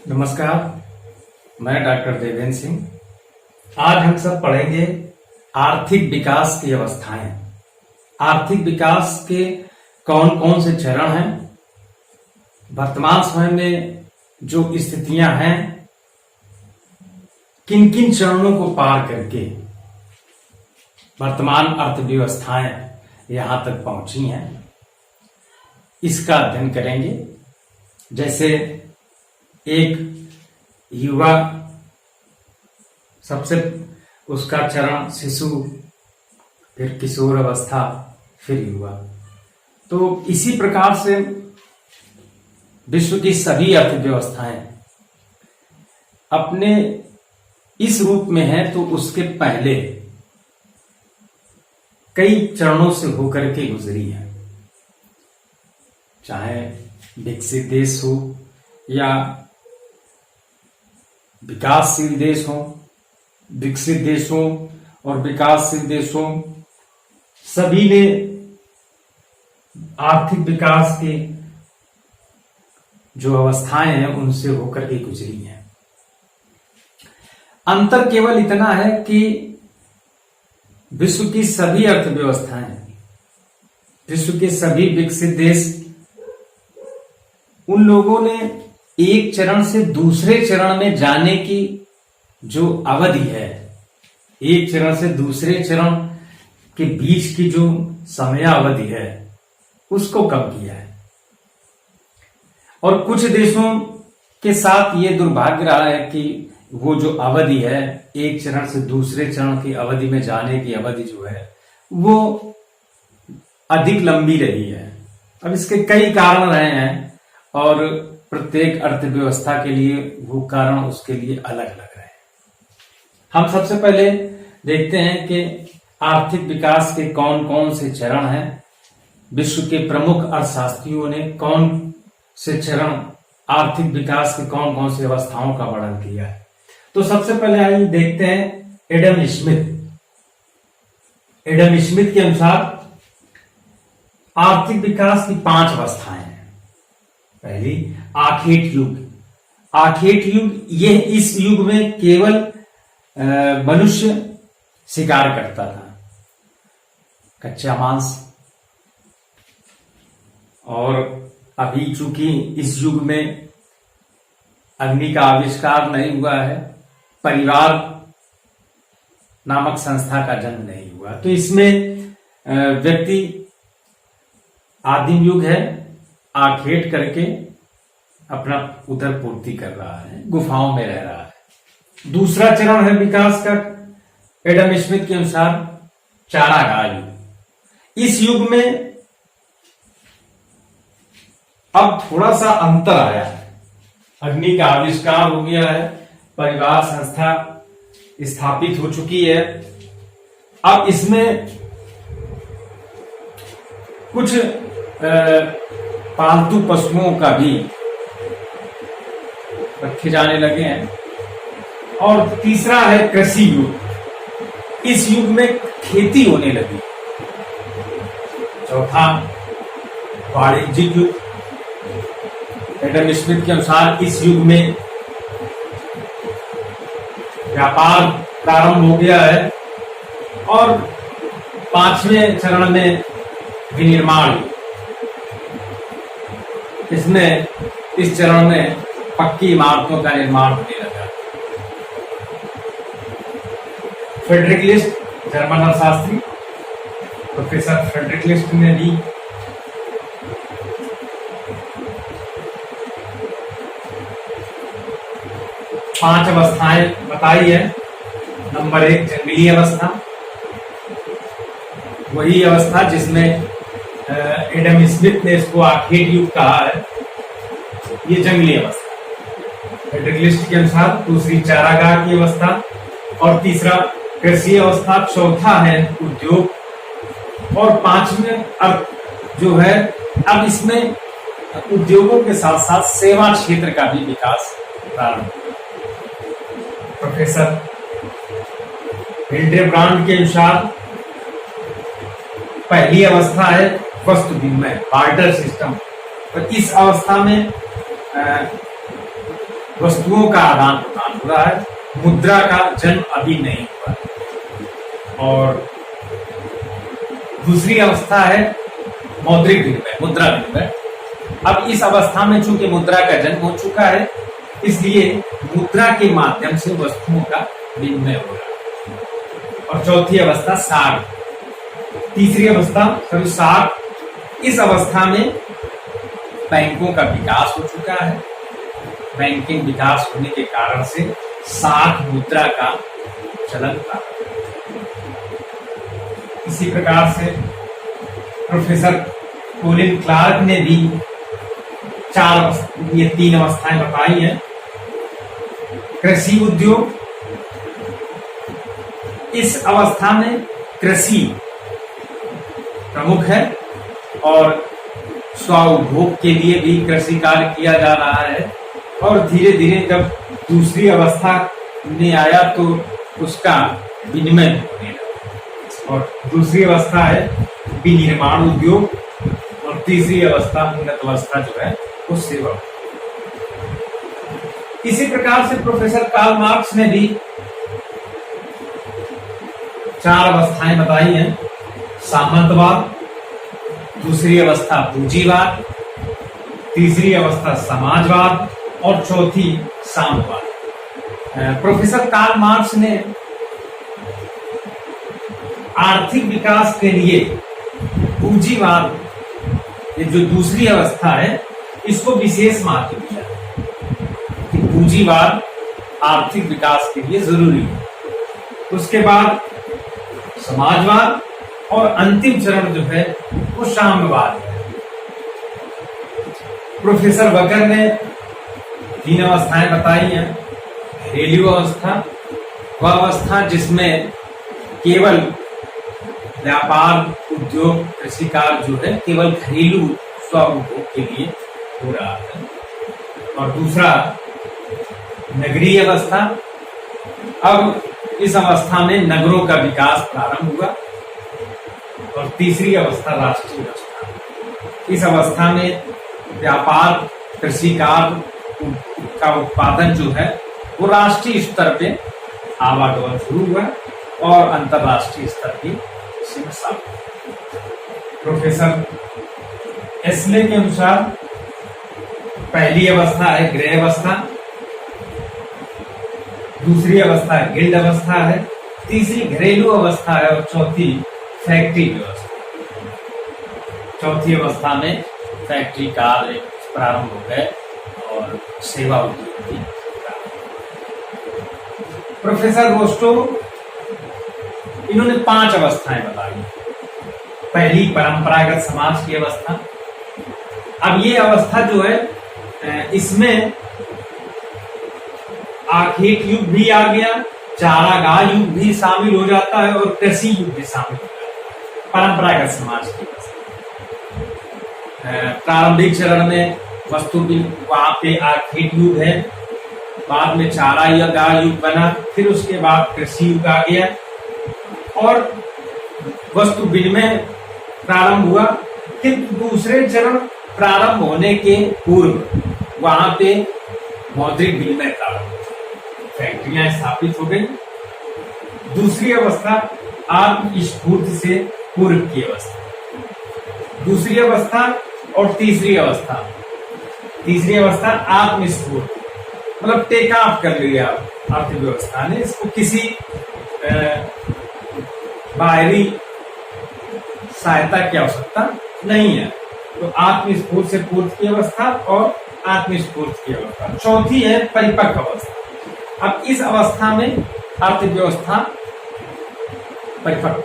नमस्कार, मैं डॉक्टर देवेंद्र सिंह। आज हम सब पढ़ेंगे आर्थिक विकास की अवस्थाएं। आर्थिक विकास के कौन कौन से चरण हैं, वर्तमान समय में जो स्थितियां हैं, किन किन चरणों को पार करके वर्तमान अर्थव्यवस्थाएं यहां तक पहुंची हैं, इसका अध्ययन करेंगे। जैसे एक युवा, सबसे उसका चरण शिशु, फिर किशोर अवस्था, फिर युवा। तो इसी प्रकार से विश्व की सभी अर्थव्यवस्थाएं अपने इस रूप में है, तो उसके पहले कई चरणों से होकर के गुजरी है। चाहे विकसित देश हो या विकासशील देश हो, विकसित देशों और विकासशील देशों सभी ने आर्थिक विकास के जो अवस्थाएं हैं उनसे होकर के गुजरी हैं। अंतर केवल इतना है कि विश्व की सभी अर्थव्यवस्थाएं, विश्व के सभी विकसित देश, उन लोगों ने एक चरण से दूसरे चरण में जाने की जो अवधि है, एक चरण से दूसरे चरण के बीच की जो समयावधि है, उसको कम किया है। और कुछ देशों के साथ ये दुर्भाग्य रहा है कि वो जो अवधि है, एक चरण से दूसरे चरण की अवधि में जाने की अवधि जो है, वो अधिक लंबी रही है। अब इसके कई कारण रहे हैं और प्रत्येक अर्थव्यवस्था के लिए वो कारण उसके लिए अलग अलग रहे। हम सबसे पहले देखते हैं कि आर्थिक विकास के कौन कौन से चरण हैं। विश्व के प्रमुख अर्थशास्त्रियों ने कौन से चरण, आर्थिक विकास के कौन कौन सी अवस्थाओं का वर्णन किया है। तो सबसे पहले आइए देखते हैं एडम स्मिथ। एडम स्मिथ के अनुसार आर्थिक विकास की 5 अवस्थाएं हैं। पहली, आखेट युग। आखेट युग, यह इस युग में केवल मनुष्य शिकार करता था, कच्चा मांस। और अभी चूंकि इस युग में अग्नि का आविष्कार नहीं हुआ है, परिवार नामक संस्था का जन्म नहीं हुआ, तो इसमें व्यक्ति आदिम युग है, आखेट करके अपना उदर पूर्ति कर रहा है, गुफाओं में रह रहा है। दूसरा चरण है विकास का, एडम स्मिथ के अनुसार चारागाह युग। इस युग में अब थोड़ा सा अंतर आया है, अग्नि का आविष्कार हो गया है, परिवार संस्था स्थापित हो चुकी है। अब इसमें कुछ पालतू पशुओं का भी रखे जाने लगे हैं। और तीसरा है कृषि युग। इस युग में खेती होने लगी। चौथा, वाणिज्यिक युग। एडम स्मिथ के अनुसार इस युग में व्यापार प्रारंभ हो गया है। और 5वें चरण में विनिर्माण। इसमें इस चरण में पक्की इमारतों का निर्माण होने लगा। फ्रेडरिक लिस्ट, जर्मन अर्थशास्त्री, प्रोफेसर फ्रेडरिक लिस्ट ने भी पांच अवस्थाएं बताई है। नंबर 1, जंगली अवस्था। वही अवस्था जिसमें एडम स्मिथ ने इसको आखेट युग कहा है, ये जंगली अवस्था। फ्रेडरिक लिस्ट के अनुसार दूसरी चारागाह की अवस्था, और तीसरा कृषि अवस्था। चौथा है उद्योग। और 5वें अर्थ जो है, अब इसमें उद्योगों के साथ साथ सेवा क्षेत्र का भी विकास प्रारंभ। प्रोफेसर हिल्डेब्रांड के अनुसार पहली अवस्था है वस्तु विनिमय, बार्टर सिस्टम। और इस अवस्था में वस्तुओं का आदान प्रदान हो रहा है, मुद्रा का जन्म अभी नहीं हुआ। और दूसरी अवस्था है मौद्रिक विनिमय, मुद्रा विनिमय। अब इस अवस्था में चूंकि मुद्रा का जन्म हो चुका है, इसलिए मुद्रा के माध्यम से वस्तुओं का विनिमय हो रहा है। और चौथी अवस्था साख, तीसरी अवस्था सॉरी साख, इस अवस्था में बैंकों का विकास हो चुका है। बैंकिंग विकास होने के कारण से साख मुद्रा का चलन प्रारंभ। इसी प्रकार से प्रोफेसर कोलिन क्लार्क ने भी ये 3 अवस्थाएं बताई हैं। कृषि उद्योग, इस अवस्था में कृषि प्रमुख है और स्वउपभोग के लिए भी कृषि कार्य किया जा रहा है। और धीरे धीरे जब दूसरी अवस्था में आया तो उसका विनिमय होने लगा। और दूसरी अवस्था है विनिर्माण उद्योग, और तीसरी अवस्था उन्नत अवस्था जो है वो सेवा। इसी प्रकार से प्रोफेसर कार्ल मार्क्स ने भी 4 अवस्थाएं बताई हैं। सामंतवाद, दूसरी अवस्था पूंजीवाद, तीसरी अवस्था समाजवाद और चौथी साम्यवाद। प्रोफेसर कार्ल मार्क्स ने आर्थिक विकास के लिए पूंजीवाद, ये जो दूसरी अवस्था है, इसको विशेष महत्व दिया कि पूंजीवाद आर्थिक विकास के लिए जरूरी है। उसके बाद समाजवाद और अंतिम चरण जो है वो साम्यवाद है। प्रोफेसर वकर ने 3 अवस्थाएं बताई हैं। घरेलू अवस्था, वह अवस्था जिसमें केवल व्यापार, उद्योग, कृषि कार्य जो है केवल घरेलू स्वउपभोग के लिए हो रहा है। और दूसरा नगरीय अवस्था, अब इस अवस्था में नगरों का विकास प्रारंभ हुआ। और तीसरी अवस्था राष्ट्रीय अवस्था, इस अवस्था में व्यापार, कृषि कार्य का उत्पादन जो है वो राष्ट्रीय स्तर पे आवागमन शुरू हुआ और अंतरराष्ट्रीय स्तर की सीमा साफ। प्रोफेसर एस्ले के अनुसार पहली अवस्था है गृह अवस्था, दूसरी अवस्था गिल्ड अवस्था है, तीसरी घरेलू अवस्था है और चौथी फैक्ट्री व्यवस्था। चौथी अवस्था में फैक्ट्री कार्य प्रारंभ हो गए और सेवा उद्योग की। प्रोफेसर रोस्टो, इन्होंने 5 अवस्थाएं बताई। पहली परंपरागत समाज की अवस्था। अब ये अवस्था जो है इसमें आखेट युग भी आ गया, चारागाह युग भी शामिल हो जाता है और कृषि युग भी शामिल हो जाता है। परंपरागत समाज की अवस्था प्रारंभिक चरण में वस्तु भी वहां पे आखेट युग है, बाद में चारागाह युग बना, फिर उसके बाद कृषि युग आ गया और वस्तु विनिमय प्रारंभ हुआ। किंतु दूसरे चरण प्रारंभ होने के पूर्व वहां पे मौद्रिक विनिमय प्रारंभ हुआ, फैक्ट्रियां स्थापित हो गई। दूसरी अवस्था आत्मस्फूर्ति से पूर्व की अवस्था। दूसरी अवस्था और तीसरी अवस्था। तीसरी अवस्था आत्मस्फूर्ति, मतलब टेक ऑफ कर लिया अर्थव्यवस्था ने, इसको किसी बाहरी सहायता की आवश्यकता नहीं है। तो आत्मस्फूर्ति से पूर्व की अवस्था और आत्मस्फूर्ति की अवस्था। चौथी है परिपक्व अवस्था। अब इस अवस्था में अर्थव्यवस्था परिपक्व।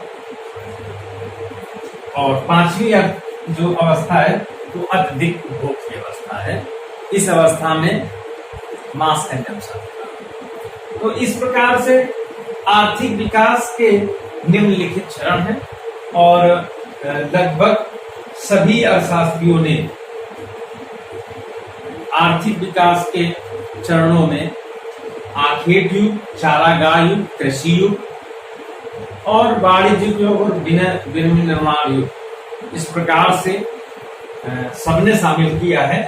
और पांचवी जो अवस्था है वो अत्यधिक उपभोग की अवस्था है। इस अवस्था में मास कंजम्पशन। तो इस प्रकार से आर्थिक विकास के निम्नलिखित चरण हैं और लगभग सभी अर्थशास्त्रियों ने आर्थिक विकास के चरणों में आखेट युग, चारागाह युग, कृषि युग और वाणिज्य युग और विनिर्माण युग, इस प्रकार से सबने शामिल किया है।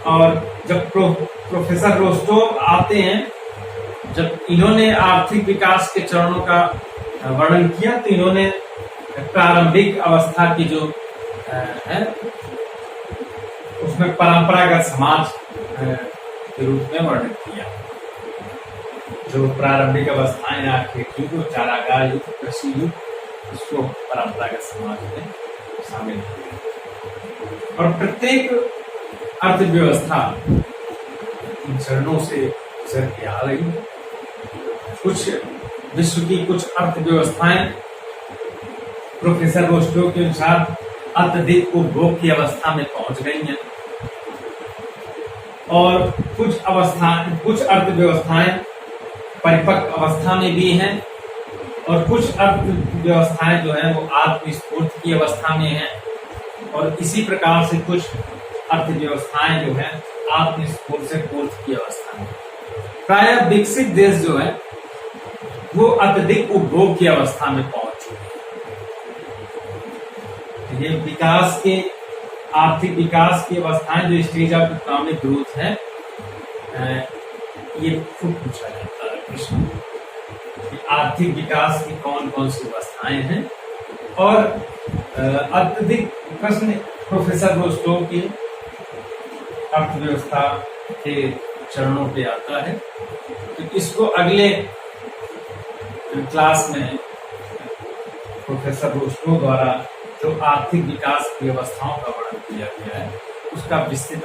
और जब प्रोफेसर रोस्टोव आते हैं, जब इन्होंने आर्थिक विकास के चरणों का वर्णन किया, तो इन्होंने प्रारंभिक अवस्था की जो है उसमें परंपरागत समाज के रूप में वर्णन किया। जो प्रारंभिक अवस्थाएं आपकी थी, वो चारागाह युग, कृषि युग, उसको परंपरागत समाज में शामिल किया। और प्रत्येक अर्थव्यवस्था इन चरणों से गुजर के आ रही है। कुछ विश्व की कुछ अर्थव्यवस्थाएं प्रोफेसर रोस्टोव के अनुसार अत्यधिक उपभोग की अवस्था में पहुंच गई हैं, और कुछ अर्थव्यवस्थाएं परिपक्व अवस्था में भी हैं, और कुछ अर्थव्यवस्थाएं जो है वो आत्मस्फूर्त की अवस्था में हैं, और इसी प्रकार से कुछ अर्थव्यवस्थाएं जो है आत्मस्फूर्त से पूर्त की अवस्था में। प्रायः विकसित देश जो है वो अत्यधिक उपभोग की अवस्था में पहुंच चुके हैं। ये विकास के आर्थिक विकास की अवस्थाएं, जो स्टेज ऑफ इकोनॉमिक ग्रोथ है, ये खूब पूछा जाता है प्रश्न कि आर्थिक विकास की कौन कौन सी अवस्थाएं हैं। और अत्यधिक प्रश्न प्रोफेसर रोस्टोव की अर्थव्यवस्था के चरणों पे आता है, तो इसको अगले क्लास में प्रोफेसर रोस्टोव द्वारा जो आर्थिक विकास की अवस्थाओं का वर्णन किया गया है, उसका विस्तृत